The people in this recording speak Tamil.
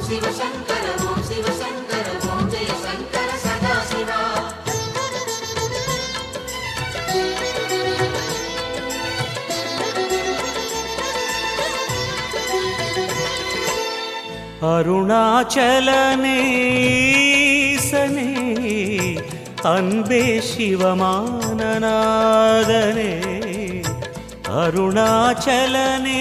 शिवशङ्कर ॐ शिवशङ्कर ॐ जय शङ्कर सदाशिवा அருணாச்சலனே ஈசனே அன்பே சிவமானநாதனே அருணாச்சலனே